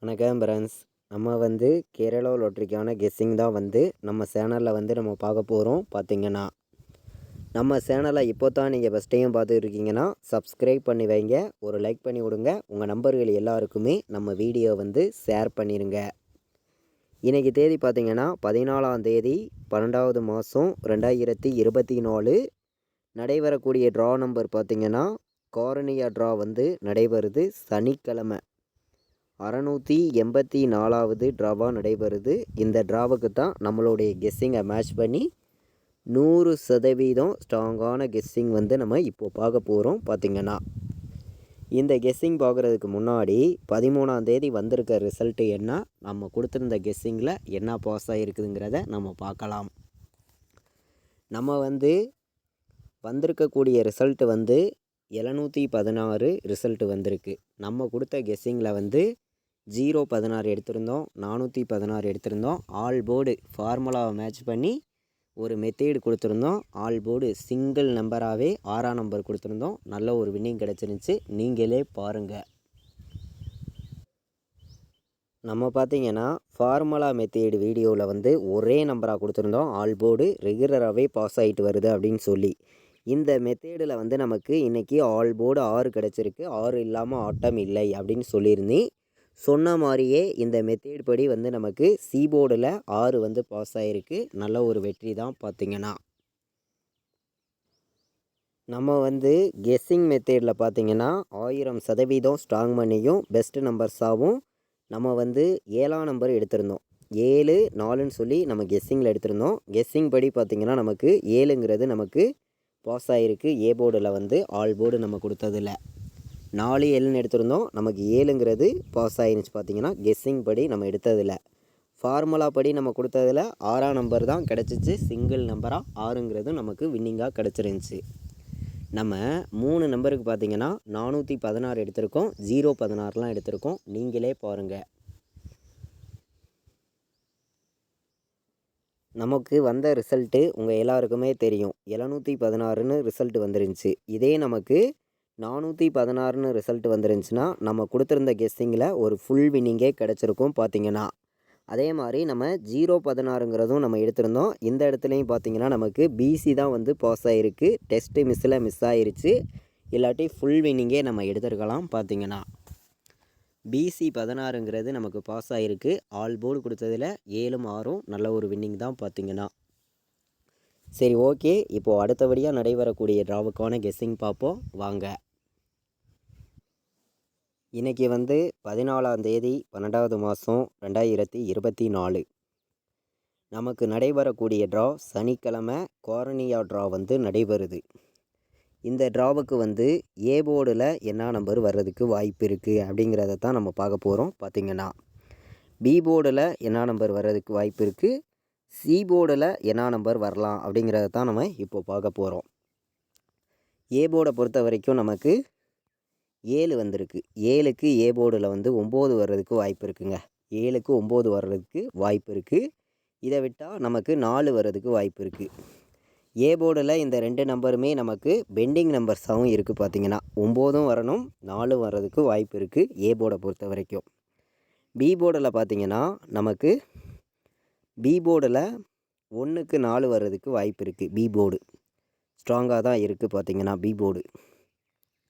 வணக்கம் ஃப்ரெண்ட்ஸ். நம்ம கேரளா லாட்ரிக்கான கெஸ்ஸிங் தான் நம்ம சேனலில் நம்ம பார்க்க போகிறோம். பார்த்திங்கன்னா நம்ம சேனலை இப்போ தான் நீங்கள் ஃபஸ்ட் டைம் பார்த்துருக்கீங்கன்னா சப்ஸ்கிரைப் பண்ணி வைங்க, ஒரு லைக் பண்ணி விடுங்க, உங்கள் நம்பர்கள் எல்லாருக்குமே நம்ம வீடியோ ஷேர் பண்ணிடுங்க. இன்றைக்கி தேதி பார்த்திங்கன்னா 14ஆம் தேதி 12வது மாதம் 2024. நடைபெறக்கூடிய ட்ரா நம்பர் பார்த்திங்கன்னா காரணியா ட்ரா நடைபெறுது. சனிக்கிழமை 684வது ட்ராவாக நடைபெறுது. இந்த ட்ராவுக்கு தான் நம்மளுடைய கெஸ்ஸிங்கை மேட்ச் பண்ணி 100% ஸ்ட்ராங்கான கெஸ்ஸிங் நம்ம இப்போது பார்க்க போகிறோம். பார்த்திங்கன்னா இந்த கெஸ்ஸிங் பார்க்குறதுக்கு முன்னாடி 13ஆம் தேதி வந்திருக்க ரிசல்ட்டு என்ன, நம்ம கொடுத்துருந்த கெஸ்ஸிங்கில் என்ன பாஸ் ஆகிருக்குதுங்கிறத நம்ம பார்க்கலாம். நம்ம வந்திருக்கக்கூடிய ரிசல்ட்டு 716 ரிசல்ட்டு வந்திருக்கு. நம்ம கொடுத்த கெஸ்ஸிங்கில் 016 எடுத்திருந்தோம், 416 எடுத்திருந்தோம். ஆல் போர்டு ஃபார்முலாவை மேட்ச் பண்ணி ஒரு மெத்தேடு கொடுத்துருந்தோம். ஆல் போர்டு சிங்கிள் நம்பராகவே 6ஆம் நம்பர் கொடுத்துருந்தோம். நல்ல ஒரு வின்னிங் கிடச்சிருந்துச்சு, நீங்களே பாருங்கள். நம்ம பார்த்திங்கன்னா ஃபார்முலா மெத்தேடு வீடியோவில் ஒரே நம்பராக கொடுத்துருந்தோம். ஆல் போர்டு ரெகுலராகவே பாஸ் ஆகிட்டு வருது அப்படின்னு சொல்லி. இந்த மெத்தேடில் நமக்கு இன்றைக்கி ஆல் போர்டு 6 கிடச்சிருக்கு. 6 இல்லாமல் ஆட்டம் இல்லை அப்படின்னு சொல்லியிருந்தேன். சொன்ன மாதிரியே இந்த மெத்தேட் படி நமக்கு சி போர்டில் 6 பாஸ் ஆகிருக்கு. நல்ல ஒரு வெற்றி தான். பார்த்திங்கன்னா நம்ம கெஸ்ஸிங் மெத்தேடில் பார்த்திங்கன்னா 1000% ஸ்ட்ராங் பண்ணியும் பெஸ்ட்டு நம்பர்ஸாகவும் நம்ம 7ஆம் நம்பர் எடுத்திருந்தோம். 7 4ன்னு சொல்லி நம்ம கெஸ்ஸிங்கில் எடுத்திருந்தோம். கெஸ்ஸிங் படி பார்த்திங்கன்னா நமக்கு 7ங்கிறது நமக்கு பாஸ் ஆகிருக்கு. ஏ போர்டில் ஆல் போர்டு நம்ம கொடுத்ததில்ல. 4 7ன்னு எடுத்திருந்தோம், நமக்கு 7ங்கிறது பாஸ் ஆகிருந்துச்சு. பார்த்திங்கன்னா கெஸ்ஸிங் படி நம்ம எடுத்ததில்ல. ஃபார்முலா படி நம்ம கொடுத்ததில் 6ஆம் நம்பர் தான் கிடச்சிச்சு. சிங்கிள் நம்பராக 6ங்கிறது நமக்கு வின்னிங்காக கிடச்சிருந்துச்சு. நம்ம 3 நம்பருக்கு பார்த்திங்கன்னா 416 எடுத்திருக்கோம், 016லாம் எடுத்திருக்கோம். நீங்களே பாருங்கள். நமக்கு வந்த ரிசல்ட்டு உங்கள் எல்லாருக்குமே தெரியும். 716ன்னு ரிசல்ட்டு வந்துருந்துச்சு. இதே நமக்கு 416ன்னு ரிசல்ட் வந்துருந்துச்சுன்னா நம்ம கொடுத்துருந்த கெஸ்ஸிங்கில் ஒரு ஃபுல் வின்னிங்கே கிடச்சிருக்கும். பார்த்திங்கன்னா அதே மாதிரி நம்ம 016ங்கிறதும் நம்ம எடுத்திருந்தோம். இந்த இடத்துலையும் பார்த்திங்கன்னா நமக்கு பிசி தான் பாஸ் ஆகிருக்கு. டெஸ்ட்டு மிஸ் ஆகிருச்சு. இல்லாட்டி ஃபுல் வின்னிங்கே நம்ம எடுத்துருக்கலாம். பார்த்திங்கன்னா பிசி 16ங்கிறது நமக்கு பாஸ் ஆகிருக்கு. ஆல் போர்டு கொடுத்ததில் 7 6 நல்ல ஒரு வின்னிங் தான். பார்த்திங்கன்னா சரி, ஓகே. இப்போது அடுத்தபடியாக நடைபெறக்கூடிய ட்ராவுக்கான கெஸ்ஸிங் பார்ப்போம் வாங்க. இன்றைக்கி 14ஆம் தேதி 12வது மாதம் 2024. நமக்கு நடைபெறக்கூடிய ட்ரா சனிக்கிழமை காரணியா ட்ரா நடைபெறுது. இந்த ட்ராவுக்கு ஏ போர்டில் என்ன நம்பர் வர்றதுக்கு வாய்ப்பு இருக்குது அப்படிங்கிறத தான் நம்ம பார்க்க போகிறோம். பார்த்திங்கன்னா பி போர்டில் என்ன நம்பர் வர்றதுக்கு வாய்ப்பு இருக்குது, சி போர்டில் என்ன நம்பர் வரலாம் அப்படிங்கிறத தான் நம்ம இப்போ பார்க்க போகிறோம். ஏ போர்டை பொறுத்த வரைக்கும் நமக்கு 7 வந்திருக்கு. 7க்கு ஏ போர்டில் 9 வர்றதுக்கு வாய்ப்பு இருக்குங்க. 7க்கு 9 வர்றதுக்கு வாய்ப்பு இருக்குது. இதை விட்டால் நமக்கு 4 வர்றதுக்கு வாய்ப்பு இருக்குது. ஏ போர்டில் இந்த 2 நம்பருமே நமக்கு பெண்டிங் நம்பர்ஸாகவும் இருக்குது. பார்த்திங்கன்னா 9ம் வரணும், 4 வர்றதுக்கு வாய்ப்பு இருக்குது ஏ போர்டை பொறுத்த வரைக்கும். பி போர்டில் பார்த்திங்கன்னா நமக்கு பி போர்டில் 1க்கு 4 வர்றதுக்கு வாய்ப்பு இருக்குது. பி போர்டு ஸ்ட்ராங்காக தான் இருக்குது. பார்த்திங்கன்னா பி போர்டு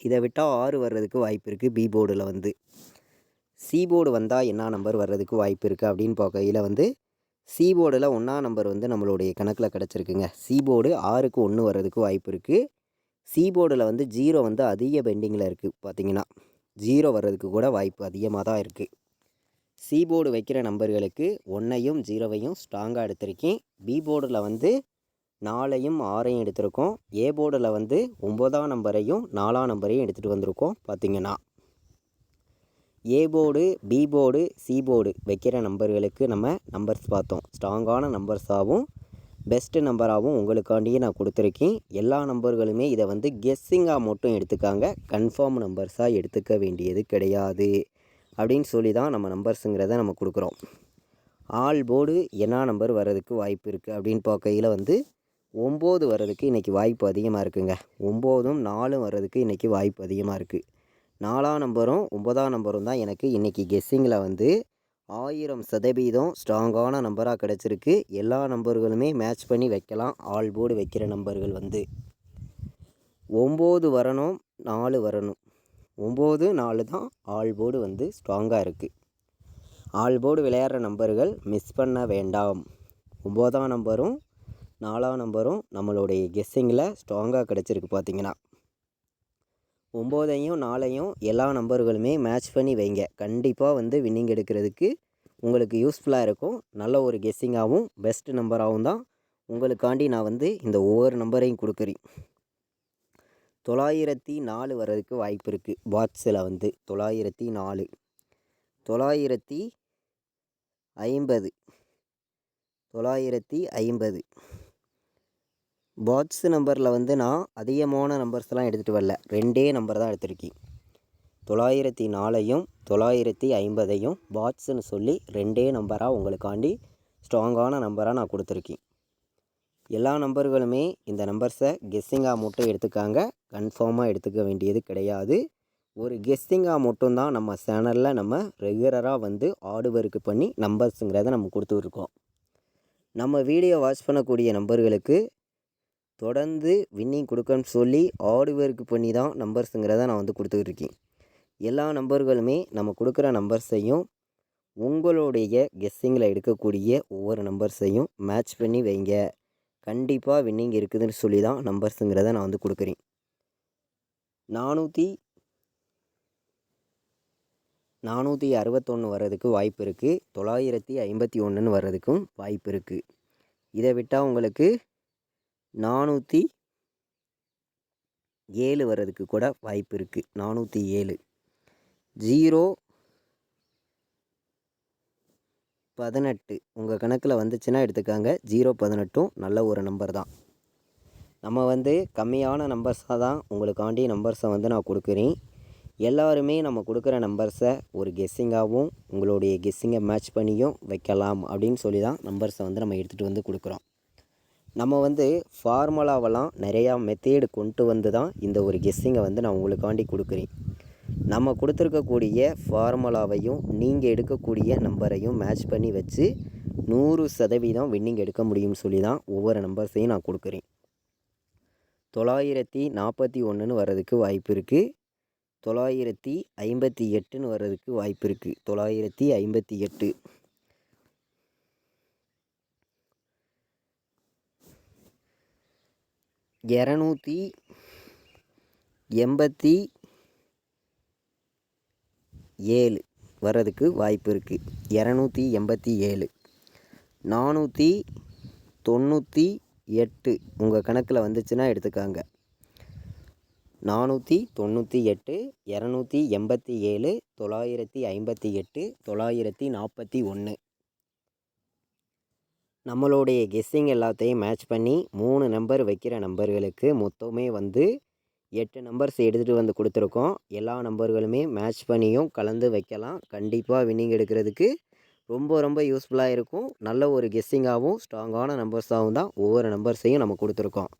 இதை விட்டால் 6 வர்றதுக்கு வாய்ப்பு இருக்குது. பி போர்டில் சி போர்டு வந்தால் என்ன நம்பர் வர்றதுக்கு வாய்ப்பு இருக்குது அப்படின்னு பார்க்கையில் சி போர்டில் 1ஆம் நம்பர் நம்மளுடைய கணக்கில் கிடச்சிருக்குங்க. சி போர்டு 6க்கு 1 வர்றதுக்கு வாய்ப்பு இருக்குது. சி போர்டில் 0 அதிக பெண்டிங்கில் இருக்குது. பார்த்திங்கன்னா 0 வர்றதுக்கு கூட வாய்ப்பு அதிகமாக தான் இருக்குது. சி போர்டு வைக்கிற நம்பர்களுக்கு 1ஐயும் 0ஐயும் ஸ்ட்ராங்காக எடுத்திருக்கேன். பி போர்டில் 4ஐயும் 6ஐயும் எடுத்திருக்கோம். ஏ போர்டில் 9ஆம் நம்பரையும் 4ஆம் நம்பரையும் எடுத்துகிட்டு வந்திருக்கோம். பார்த்திங்கன்னா A board, B board, C board வைக்கிற நம்பர்களுக்கு நம்ம நம்பர்ஸ் பார்த்தோம். ஸ்ட்ராங்கான நம்பர்ஸாகவும் பெஸ்ட்டு நம்பராகவும் உங்களுக்காண்டியே நான் கொடுத்துருக்கேன். எல்லா நம்பர்களுமே இதை கெஸ்ஸிங்காக மட்டும் எடுத்துக்காங்க, கன்ஃபார்ம் நம்பர்ஸாக எடுத்துக்க வேண்டியது கிடையாது அப்படின்னு சொல்லி தான் நம்ம நம்பர்ஸுங்கிறத நம்ம கொடுக்குறோம். ஆல் போர்டு என்ன நம்பர் வர்றதுக்கு வாய்ப்பு இருக்குது அப்படின்னு பார்க்கையில் 9 வர்றதுக்கு இன்றைக்கி வாய்ப்பு அதிகமாக இருக்குங்க. 9ம் 4ம் வர்றதுக்கு இன்றைக்கி வாய்ப்பு அதிகமாக இருக்குது. 4ஆம் நம்பரும் 9ஆம் நம்பரும் தான் எனக்கு இன்றைக்கி கெஸ்ஸிங்கில் வந்து 1000% ஸ்ட்ராங்கான நம்பராக கிடச்சிருக்கு. எல்லா நம்பர்களுமே மேட்ச் பண்ணி வைக்கலாம். ஆல் போர்டு வைக்கிற நம்பர்கள் வந்து 9 வரணும், 4 வரணும். 9, 4 தான் ஆல் போர்டு வந்து ஸ்ட்ராங்காக இருக்குது. ஆல் போர்டு விளையாடுற நம்பர்கள் மிஸ் பண்ண வேண்டாம். 9ஆம் நம்பரும் 4ஆம் நம்பரும் நம்மளுடைய கெஸ்ஸிங்கில் ஸ்ட்ராங்காக கிடச்சிருக்கு. பார்த்திங்கன்னா 9ஐயும் 4ஐயும் எல்லா நம்பர்களுமே மேட்ச் பண்ணி வைங்க. கண்டிப்பாக வந்து வின்னிங் எடுக்கிறதுக்கு உங்களுக்கு யூஸ்ஃபுல்லாக இருக்கும். நல்ல ஒரு கெஸ்ஸிங்காகவும் பெஸ்ட் நம்பராகவும் தான் உங்களுக்காண்டி நான் வந்து இந்த ஒவ்வொரு நம்பரையும் கொடுக்குறேன். 904 வர்றதுக்கு வாய்ப்பு இருக்குது. பாட்ஸில் வந்து 904, 950, 950. பாட்ஸ் நம்பரில் வந்து நான் அதிகமான நம்பர்ஸ்லாம் எடுத்துகிட்டு வரல. 2 நம்பர் தான் எடுத்திருக்கேன். 904ஐயும் 950ஐயும் பாட்ஸ்ன்னு சொல்லி 2 நம்பராக உங்களுக்காண்டி ஸ்ட்ராங்கான நம்பராக நான் கொடுத்துருக்கேன். எல்லா நம்பர்களுமே இந்த நம்பர்ஸை கெஸ்ஸிங்காக மட்டும் எடுத்துக்காங்க. கன்ஃபார்மாக எடுத்துக்க வேண்டியது கிடையாது. ஒரு கெஸ்ஸிங்காக மட்டும்தான் நம்ம சேனலில் நம்ம ரெகுலராக வந்து ஆடு ஒர்க் பண்ணி நம்பர்ஸுங்கிறத நம்ம கொடுத்துருக்கோம். நம்ம வீடியோ வாட்ச் பண்ணக்கூடிய நம்பர்களுக்கு தொடர்ந்து வின்னிங் கொடுக்கணும்னு சொல்லி ஆடு ஒர்க் பண்ணி தான் நம்பர்ஸுங்கிறத நான் வந்து கொடுத்துருக்கேன். எல்லா நம்பர்களுமே நம்ம கொடுக்குற நம்பர்ஸையும் உங்களுடைய கெஸ்ஸிங்கில் எடுக்கக்கூடிய ஒவ்வொரு நம்பர்ஸையும் மேட்ச் பண்ணி வைங்க. கண்டிப்பாக வின்னிங் இருக்குதுன்னு சொல்லி தான் நம்பர்ஸுங்கிறத நான் வந்து கொடுக்குறேன். 461 வர்றதுக்கு வாய்ப்பு இருக்குது. 951 வர்றதுக்கும் வாய்ப்பு இருக்குது. இதை விட்டால் உங்களுக்கு 407 வர்றதுக்கு கூட வாய்ப்பு இருக்குது. 407, 018 உங்கள் கணக்கில் வந்துச்சுன்னா எடுத்துக்காங்க. 018 நல்ல ஒரு நம்பர் தான். நம்ம வந்து கம்மியான நம்பர்ஸாக தான் உங்களுக்காண்டி நம்பர்ஸை வந்து நான் கொடுக்குறேன். எல்லாருமே நம்ம கொடுக்குற நம்பர்ஸை ஒரு கெஸ்ஸிங்காகவும் உங்களுடைய கெஸ்ஸிங்கை மேட்ச் பண்ணியும் வைக்கலாம் அப்படின்னு சொல்லி தான் நம்பர்ஸை வந்து நம்ம எடுத்துகிட்டு வந்து கொடுக்குறோம். நம்ம வந்து ஃபார்முலாவெல்லாம் நிறையா மெத்தேடு கொண்டு வந்து தான் இந்த ஒரு கெஸ்ஸிங்கை வந்து நான் உங்களுக்காண்டி கொடுக்குறேன். நம்ம கொடுத்துருக்கக்கூடிய ஃபார்முலாவையும் நீங்கள் எடுக்கக்கூடிய நம்பரையும் மேட்ச் பண்ணி வச்சு 100% வின்னிங் எடுக்க முடியும்னு சொல்லி தான் ஒவ்வொரு நம்பர்ஸையும் நான் கொடுக்குறேன். 941 வர்றதுக்கு வாய்ப்பு இருக்குது. 958 வர்றதுக்கு வாய்ப்பு இருக்குது. 958, 287 வர்றதுக்கு வாய்ப்பு இருக்குது. 287, 498 உங்கள் கணக்கில் வந்துச்சுன்னா எடுத்துக்காங்க. 498, 287, 958, 941. நம்மளுடைய கெஸ்ஸிங் எல்லாத்தையும் மேட்ச் பண்ணி 3 நம்பர் வைக்கிற நம்பர்களுக்கு மொத்தமே வந்து 8 நம்பர்ஸ் எடுத்துகிட்டு வந்து கொடுத்துருக்கோம். எல்லா நம்பர்களுமே மேட்ச் பண்ணியும் கலந்து வைக்கலாம். கண்டிப்பாக வின்னிங் எடுக்கிறதுக்கு ரொம்ப யூஸ்ஃபுல்லாக இருக்கும். நல்ல ஒரு கெஸ்ஸிங்காகவும் ஸ்ட்ராங்கான நம்பர்ஸாகவும் தான் ஒவ்வொரு நம்பர்ஸையும் நம்ம கொடுத்துருக்கோம்.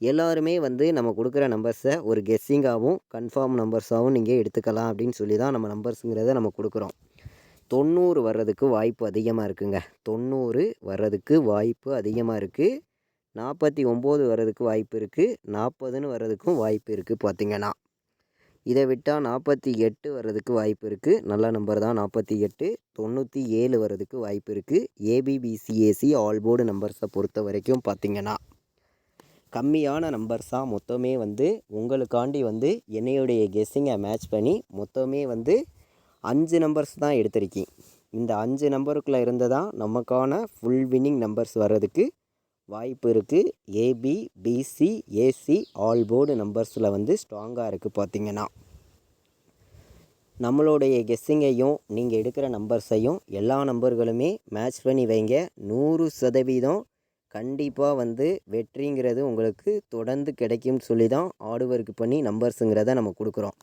எல்லாருமே வந்து நம்ம கொடுக்குற நம்பர்ஸை ஒரு கெஸ்ஸிங்காகவும் கன்ஃபார்ம் நம்பர்ஸாகவும் நீங்கள் எடுத்துக்கலாம் அப்படின்னு சொல்லி தான் நம்ம நம்பர்ஸுங்கிறத நம்ம கொடுக்குறோம். 90 வர்றதுக்கு வாய்ப்பு அதிகமாக இருக்குங்க. 90 வர்றதுக்கு வாய்ப்பு அதிகமாக இருக்குது. 49 வர்றதுக்கு வாய்ப்பு இருக்குது. 40ன்னு வர்றதுக்கும் வாய்ப்பு இருக்குது. பார்த்திங்கன்னா இதை விட்டால் 48 வர்றதுக்கு வாய்ப்பு இருக்குது. நல்ல நம்பர் தான் 48. 97 வர்றதுக்கு வாய்ப்பு இருக்குது. ஏபிபிசிஏசி ஆல் போர்டு நம்பர்ஸை பொறுத்த வரைக்கும் பார்த்திங்கன்னா கம்மியான நம்பர்ஸாக மொத்தமே வந்து உங்களுக்காண்டி வந்து என்னையுடைய கெஸ்ஸிங்கை மேட்ச் பண்ணி மொத்தமே வந்து 5 நம்பர்ஸ் தான் எடுத்திருக்கேன். இந்த 5 நம்பருக்குள்ளே இருந்து தான் நமக்கான ஃபுல் வின்னிங் நம்பர்ஸ் வர்றதுக்கு வாய்ப்பு இருக்குது. AB, BC, AC all board நம்பர்ஸில் வந்து ஸ்ட்ராங்காக இருக்குது. பார்த்திங்கன்னா நம்மளுடைய கெஸ்ஸிங்கையும் நீங்கள் எடுக்கிற நம்பர்ஸையும் எல்லா நம்பர்களுமே மேட்ச் பண்ணி வைங்க. 100% கண்டிப்பாக வந்து வெற்றிங்கிறது உங்களுக்கு தொடர்ந்து கிடைக்கும்னு சொல்லி தான் ஆடு ஒர்க் பண்ணி நம்பர்ஸுங்கிறத நம்ம கொடுக்குறோம்.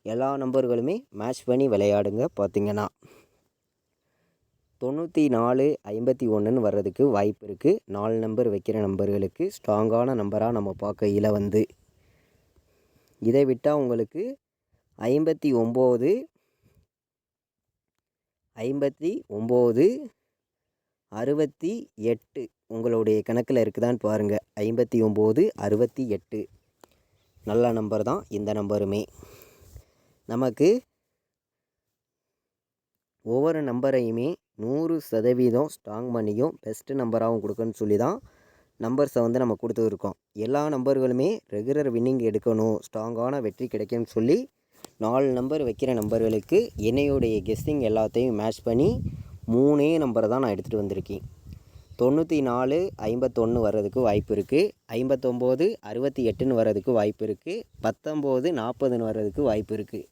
எல்லா நம்பர்களுமே மேட்ச் பண்ணி விளையாடுங்க. பார்த்திங்கன்னா 94, 51 வர்றதுக்கு வாய்ப்பு இருக்குது. 4 நம்பர் வைக்கிற நம்பர்களுக்கு ஸ்ட்ராங்கான நம்பராக நம்ம பார்க்கையில் வந்து இதை விட்டால் உங்களுக்கு 59 59 68 உங்களுடைய கணக்கில் இருக்குதான்னு பாருங்கள். 59 68 நல்ல நம்பர் தான் இந்த நம்பருமே. நமக்கு ஒவ்வொரு நம்பரையுமே 100% ஸ்ட்ராங் பண்ணியும் பெஸ்ட்டு நம்பராகவும் கொடுக்கணும்னு சொல்லி தான் நம்பர்ஸை வந்து நம்ம கொடுத்துருக்கோம். எல்லா நம்பர்களுமே ரெகுலர் வின்னிங் எடுக்கணும், ஸ்ட்ராங்கான வெற்றி கிடைக்கும்னு சொல்லி 4 நம்பர் வைக்கிற நம்பர்களுக்கு என்னையுடைய கெஸ்ஸிங் எல்லாத்தையும் மேட்ச் பண்ணி 3 நம்பரை தான் நான் எடுத்துகிட்டு வந்திருக்கேன். 94 51 வர்றதுக்கு வாய்ப்பு இருக்குது, 59 68ன்னு வர்றதுக்கு வாய்ப்பு இருக்குது, 19 40ன்னு வர்றதுக்கு வாய்ப்பு இருக்குது.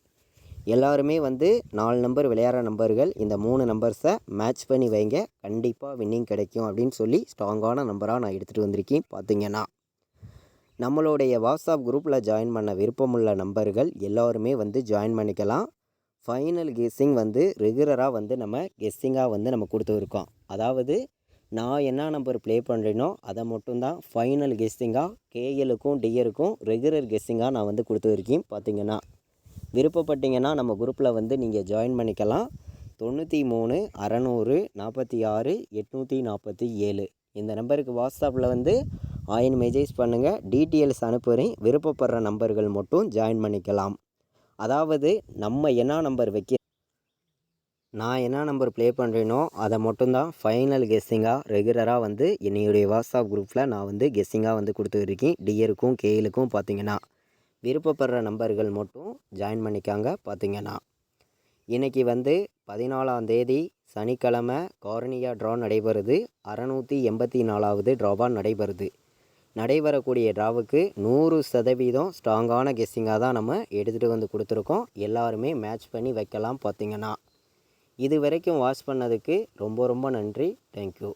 எல்லாருமே வந்து 4 நம்பர் விளையாடுற நம்பர்கள் இந்த 3 நம்பர்ஸை மேட்ச் பண்ணி வைங்க, கண்டிப்பாக வின்னிங் கிடைக்கும் அப்படின்னு சொல்லி ஸ்ட்ராங்கான நம்பராக நான் எடுத்துகிட்டு வந்திருக்கேன். பார்த்திங்கன்னா நம்மளுடைய வாட்ஸ்அப் குரூப்பில் ஜாயின் பண்ண விருப்பமுள்ள நம்பர்கள் எல்லோருமே வந்து ஜாயின் பண்ணிக்கலாம். ஃபைனல் கெஸ்ஸிங் வந்து ரெகுலராக வந்து நம்ம கெஸ்ஸிங்காக வந்து நம்ம கொடுத்துருக்கோம். அதாவது நான் என்ன நம்பர் ப்ளே பண்ணுறேனோ அதை மட்டும்தான் ஃபைனல் கெஸ்ஸிங்காக கேஎலுக்கும் டிஆருக்கும் ரெகுலர் கெஸ்ஸிங்காக நான் வந்து கொடுத்துருக்கேன். பார்த்திங்கன்னா விருப்பப்பட்டீங்கன்னா நம்ம குரூப்பில் வந்து நீங்கள் ஜாயின் பண்ணிக்கலாம். 93 600 46 847 இந்த நம்பருக்கு வாட்ஸ்அப்பில் வந்து மெசேஜ் பண்ணுங்கள், டீட்டெயில்ஸ் அனுப்புகிறேன். விருப்பப்படுற நம்பர்கள் மட்டும் ஜாயின் பண்ணிக்கலாம். அதாவது நம்ம என்ன நம்பர் நான் என்ன நம்பர் ப்ளே பண்ணுறேனோ அதை மட்டும்தான் ஃபைனல் கெஸ்ஸிங்காக ரெகுலராக வந்து என்னுடைய வாட்ஸ்அப் குரூப்பில் நான் வந்து கெஸ்ஸிங்காக வந்து கொடுத்துருக்கேன். டிஆருக்கும் கேஎலுக்கும் பார்த்திங்கன்னா விருப்பப்படுற நம்பர்கள் மட்டும் ஜாயின் பண்ணிக்காங்க. பார்த்திங்கன்னா இன்றைக்கி வந்து 14ஆம் தேதி சனிக்கிழமை கார்னியா ட்ரா நடைபெறுது. 684வது ட்ராவாக நடைபெறுது. நடைபெறக்கூடிய ட்ராவுக்கு 100% ஸ்ட்ராங்கான கெஸ்ஸிங்காக தான் நம்ம எடுத்துகிட்டு வந்து கொடுத்துருக்கோம். எல்லாருமே மேட்ச் பண்ணி வைக்கலாம். பார்த்திங்கன்னா இது வரைக்கும் வாட்ச் பண்ணதுக்கு ரொம்ப ரொம்ப நன்றி. தேங்க்யூ.